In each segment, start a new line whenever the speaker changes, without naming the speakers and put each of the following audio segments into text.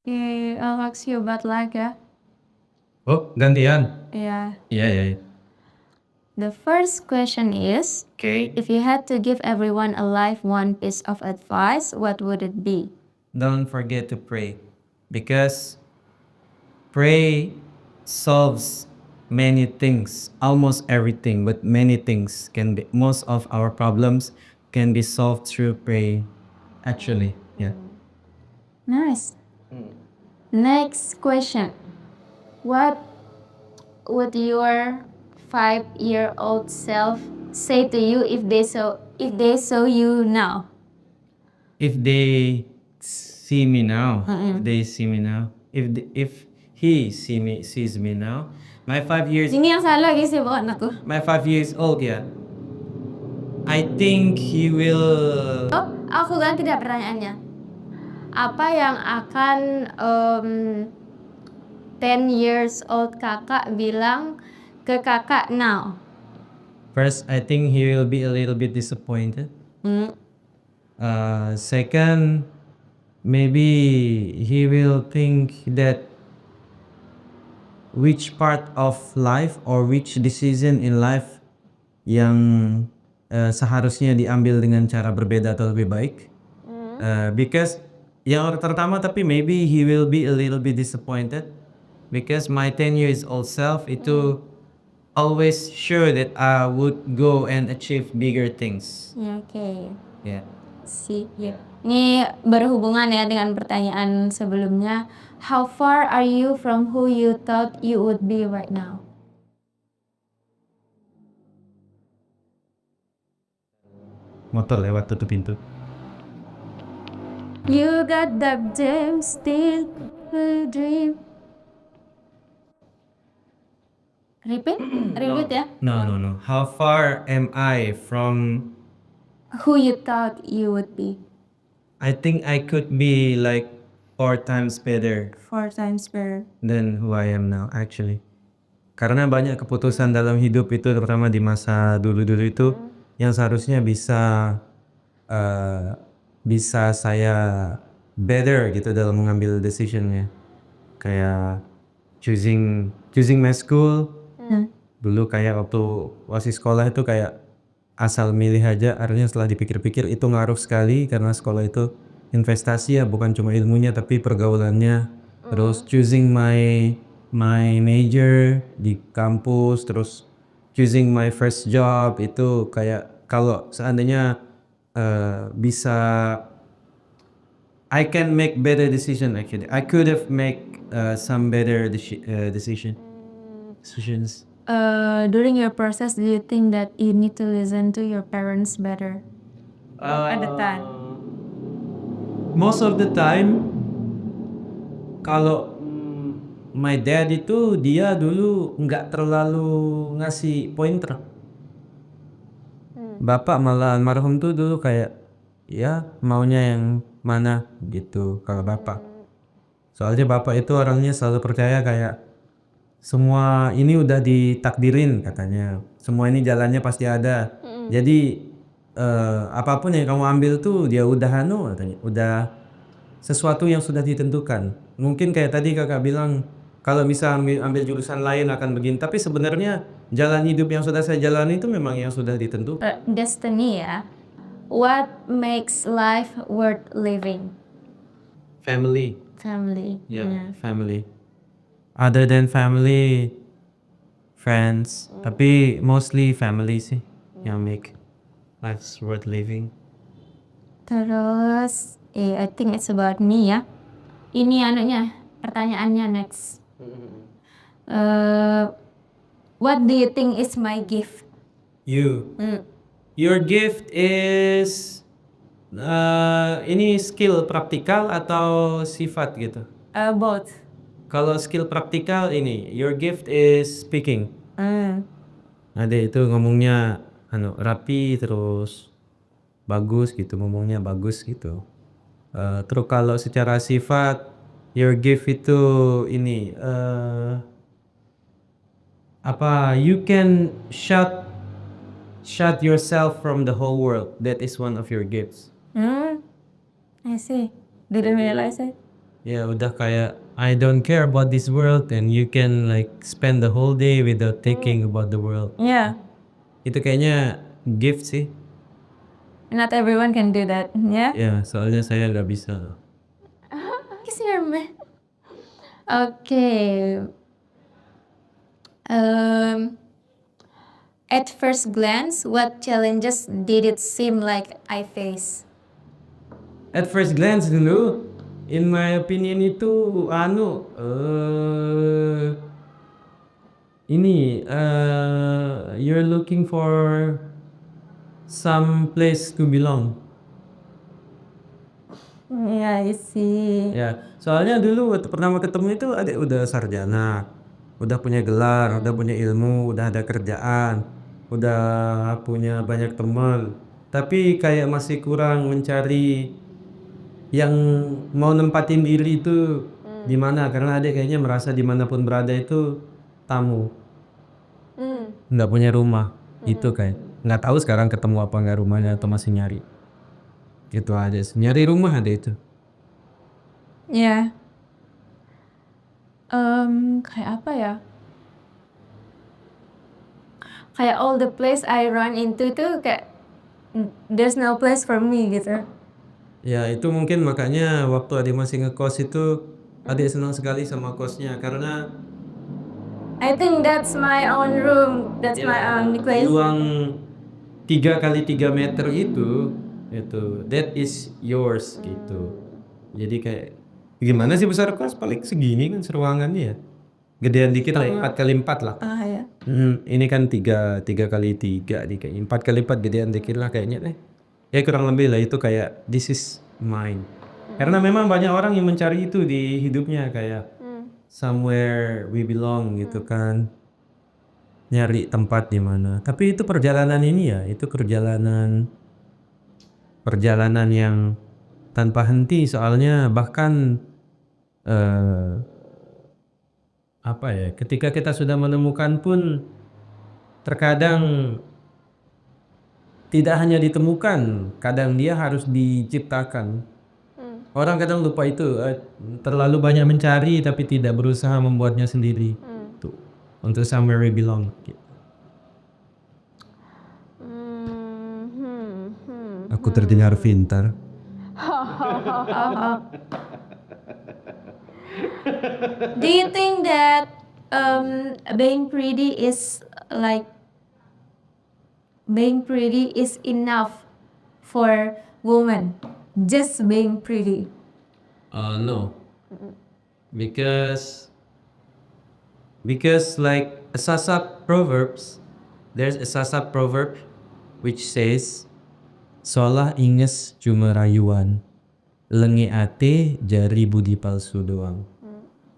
Okay, I'll ask you about Laga.
Oh, gantian.
Yeah.
Yeah.
The first question is,
Okay.
if you had to give everyone alive one piece of advice, what would it be?
Don't forget to pray, because pray solves many things, almost everything, but many things can be. Most of our problems can be solved through pray. Actually, yeah.
Nice. Next question. What would your 5-year-old self say to you if they saw you now?
If they see me now, if he sees me now, my 5 years
Ini yang salah guys ya bukan aku.
my 5 years old, yeah. I think he will.
Oh, aku ganti deh pertanyaannya. Apa yang akan 10 years old kakak bilang ke kakak now?
First, I think he will be a little bit disappointed. Second, maybe he will think that which part of life or which decision in life yang seharusnya diambil dengan cara berbeda atau lebih baik. Because yang pertama, tapi maybe he will be a little bit disappointed because my 10 years old self itu always sure that I would go and achieve bigger things.
Oke.
Yeah.
Ini berhubungan ya dengan pertanyaan sebelumnya. How far are you from who you thought you would be right now?
Motor lewat tutup pintu.
You got that damn still a dream. Repeat ya.
No. How far am I from?
Who you thought you would be?
I think I could be like 4 times better
4 times better.
than who I am now actually. Karena banyak keputusan dalam hidup itu, terutama di masa dulu-dulu itu, yang seharusnya bisa saya better gitu dalam mengambil decisionnya. Kayak choosing my school. Dulu kayak waktu masih sekolah itu kayak asal milih aja, artinya setelah dipikir-pikir itu ngaruh sekali karena sekolah itu investasi ya, bukan cuma ilmunya tapi pergaulannya. Terus choosing my major di kampus, terus choosing my first job itu kayak kalau seandainya bisa, I can make better decision actually. I could have make some better decisions.
During your process, do you think that you need to listen to your parents better? At the time.
Most of the time, kalau my dad itu dia dulu nggak terlalu ngasih pointer. Bapak malah almarhum tuh dulu kayak ya maunya yang mana gitu kalau bapak. Soalnya bapak itu orangnya selalu percaya kayak semua ini udah ditakdirin katanya. Semua ini jalannya pasti ada. Jadi apapun yang kamu ambil tuh dia udah katanya. Udah sesuatu yang sudah ditentukan. Mungkin kayak tadi kakak bilang kalau bisa ambil jurusan lain akan begini. Tapi sebenarnya jalan hidup yang sudah saya jalani itu memang yang sudah ditentukan.
Destiny ya. What makes life worth living?
Family.
Family.
Yeah, family. Other than family, friends, tapi mostly family sih yang make life's worth living.
Terus, I think it's about me ya. Ini pertanyaannya next. What do you think is my gift?
Your gift is ini skill praktikal atau sifat gitu?
Both.
Kalau skill praktikal ini, your gift is speaking. Ada itu ngomongnya rapi, terus bagus gitu, ngomongnya bagus gitu. Terus kalau secara sifat, your gift itu ini you can shut yourself from the whole world. That is one of your gifts.
I see. Didn't realize it.
Ya udah kayak I don't care about this world and you can like spend the whole day without thinking about the world.
Yeah,
Itu kayaknya gift sih.
not everyone can do that. Yeah.
Ya soalnya saya nggak bisa.
Kiss your man. Okay. Um, at first glance, what challenges did it seem like I face?
At first glance dulu, in my opinion itu you're looking for some place to belong.
Yeah, I see.
Ya, soalnya dulu waktu pertama ketemu itu adik udah sarjana, udah punya gelar, udah punya ilmu, udah ada kerjaan, udah punya banyak teman. Tapi kayak masih kurang mencari yang mau nempatin diri itu di mana, karena adik kayaknya merasa dimanapun berada itu tamu, nggak punya rumah. Itu kayak nggak tahu sekarang ketemu apa nggak rumahnya atau masih nyari. Gitu aja sih. Nyari rumah ada itu.
Yeah. Kayak apa ya? Kayak all the place I run into tuh kayak there's no place for me gitu.
Ya itu mungkin makanya waktu adik masih ngekos itu adik senang sekali sama kosnya karena
I think that's my own room. That's my own place.
ruang 3 x 3 meter itu that is yours gitu. Jadi kayak gimana sih besar kos paling segini kan seruangannya ya. Gedean dikit lah 4 x 4 lah.
Ah ya.
Ini kan 3 x 3 di kayak 4 x 4 gedean dikit lah kayaknya deh. Ya kurang lebih lah itu kayak this is mine. Karena memang banyak orang yang mencari itu di hidupnya kayak somewhere we belong gitu kan. Nyari tempat di mana. Tapi itu perjalanan ini ya, itu perjalanan yang tanpa henti soalnya bahkan apa ya, ketika kita sudah menemukan pun terkadang tidak hanya ditemukan, kadang dia harus diciptakan. Orang kadang lupa itu, terlalu banyak mencari tapi tidak berusaha membuatnya sendiri. Tuh, untuk somewhere we belong. Gitu. Aku terdengar pintar.
Do you think that being pretty is enough for women? Just being pretty.
No, because like a Sasak proverbs, there's a Sasak proverb which says, "Solah inges cuma rayuan, lengi ate jari budi palsu doang."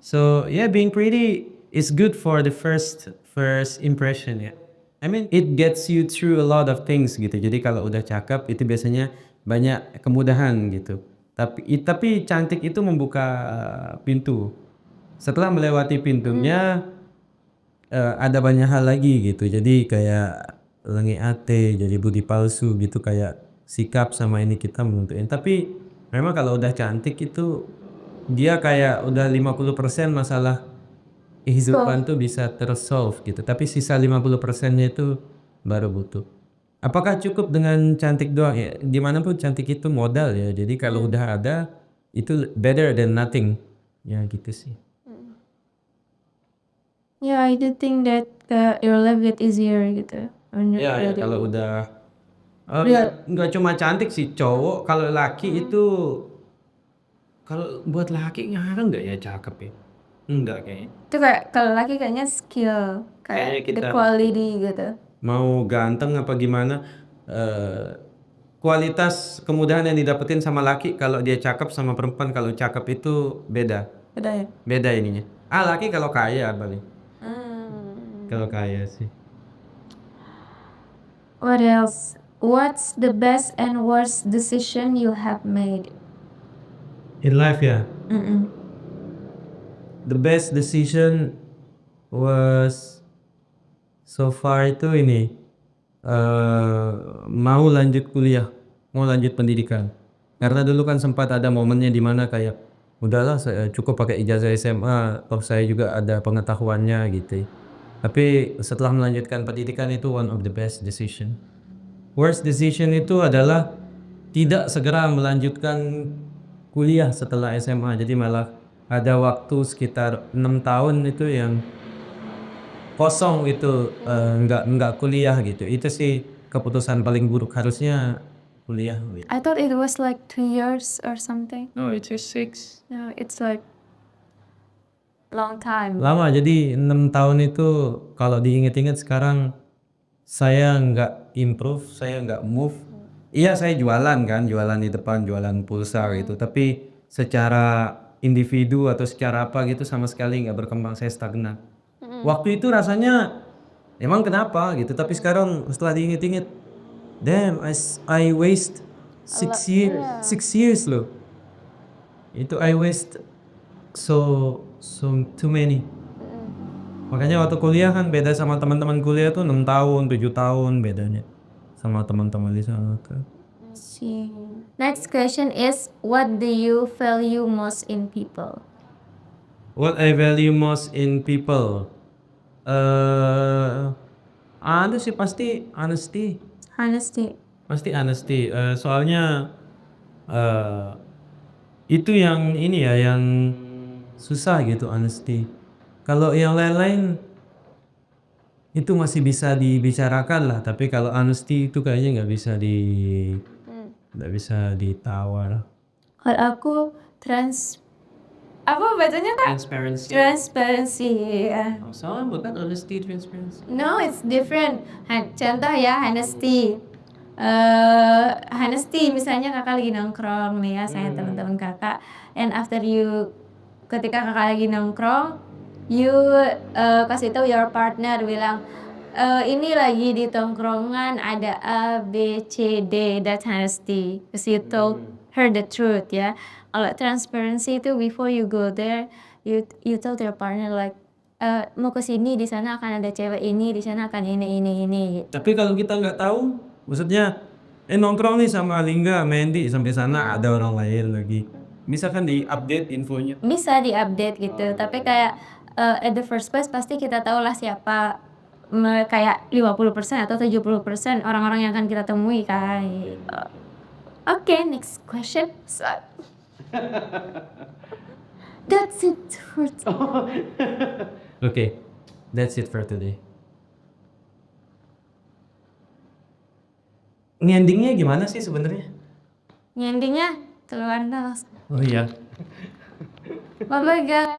So yeah, being pretty is good for the first impression ya. I mean it gets you through a lot of things gitu. Jadi kalau udah cakep itu biasanya banyak kemudahan gitu. Tapi cantik itu membuka pintu. Setelah melewati pintunya ada banyak hal lagi gitu. Jadi kayak lengi ate, jadi budi palsu gitu kayak sikap sama ini kita menentuin. Tapi memang kalau udah cantik itu dia kayak udah 50% masalah kehidupan tuh bisa tersolve gitu. Tapi sisa 50%-nya itu baru butuh. Apakah cukup dengan cantik doang? Ya, dimanapun cantik itu modal ya. Jadi kalau udah ada itu better than nothing. Ya gitu sih.
Yeah, I do think that your life get easier gitu.
Ya kalau udah nggak cuma cantik sih cowok, kalau laki itu kalau buat laki ngarang nggak ya cakep ya? Enggak kayaknya.
Itu kayak kalau laki kayaknya skill,
Kayaknya
kayak the
kita-
quality gitu.
Mau ganteng apa gimana kualitas kemudahan yang didapetin sama laki kalau dia cakep sama perempuan kalau cakep itu beda
Beda ya?
beda ininya. Laki kalau kaya paling kalau kaya sih.
What else? What's the best and worst decision you have made?
In life ya, the best decision was so far itu ini mau lanjut kuliah, mau lanjut pendidikan. Karena dulu kan sempat ada momennya di mana kayak udahlah saya cukup pakai ijazah SMA, toh saya juga ada pengetahuannya gitu. Tapi setelah melanjutkan pendidikan itu one of the best decision. Worst decision itu adalah tidak segera melanjutkan kuliah setelah SMA. Jadi malah ada waktu sekitar 6 tahun itu yang kosong itu, nggak kuliah gitu. Itu sih keputusan paling buruk, harusnya kuliah gitu.
I thought it was like 2 years or something.
No, it's just 6.
No, it's like long time.
Lama, jadi 6 tahun itu kalau diinget-inget sekarang saya nggak improve, saya nggak move. Iya saya jualan kan, jualan di depan, jualan pulsa gitu. Tapi secara individu atau secara apa gitu sama sekali nggak berkembang, saya stagnan. Waktu itu rasanya emang kenapa gitu, tapi sekarang setelah diinget-inget, damn, I waste 6 years loh. Itu I waste so too many. Makanya waktu kuliah kan beda sama teman-teman kuliah tuh 6 tahun, 7 tahun bedanya sama teman-teman di sana tuh.
See. Next question is, what do you value most in people?
What I value most in people, ada sih pasti honesty,
Honesty.
soalnya eh itu yang ini ya yang susah gitu honesty. Kalau yang lain-lain itu masih bisa dibicarakan lah, tapi kalau honesty itu kayaknya nggak bisa ditawar.
Kalau aku apa bacanya kak?
Transparency.
Transparency. Ya.
Sama bukan honesty, transparency.
No, it's different. Contoh ya, honesty. Honesty misalnya kakak lagi nongkrong nih ya sama teman-teman kakak, and after ketika kakak lagi nongkrong, you kasih tahu your partner, bilang ini lagi di tongkrongan ada A B C D, that's honesty, because you told her the truth ya. Kalau transparency itu before you go there, you told your partner like mau ke sini, di sana akan ada cewek ini, di sana akan ini.
Tapi kalau kita nggak tahu, maksudnya nongkrong nih sama Lingga, Mandy, sampai sana ada orang lain lagi. Bisa kan di-update infonya?
Bisa diupdate gitu, tapi kayak at the first place pasti kita tahu lah siapa, kayak 50% atau 70% orang-orang yang akan kita temui kan gitu. Oke, next question. That's it for
Oke, that's it for today. Endingnya gimana sih sebenarnya?
endingnya keluar terus.
Oh iya.
Bye bye guys.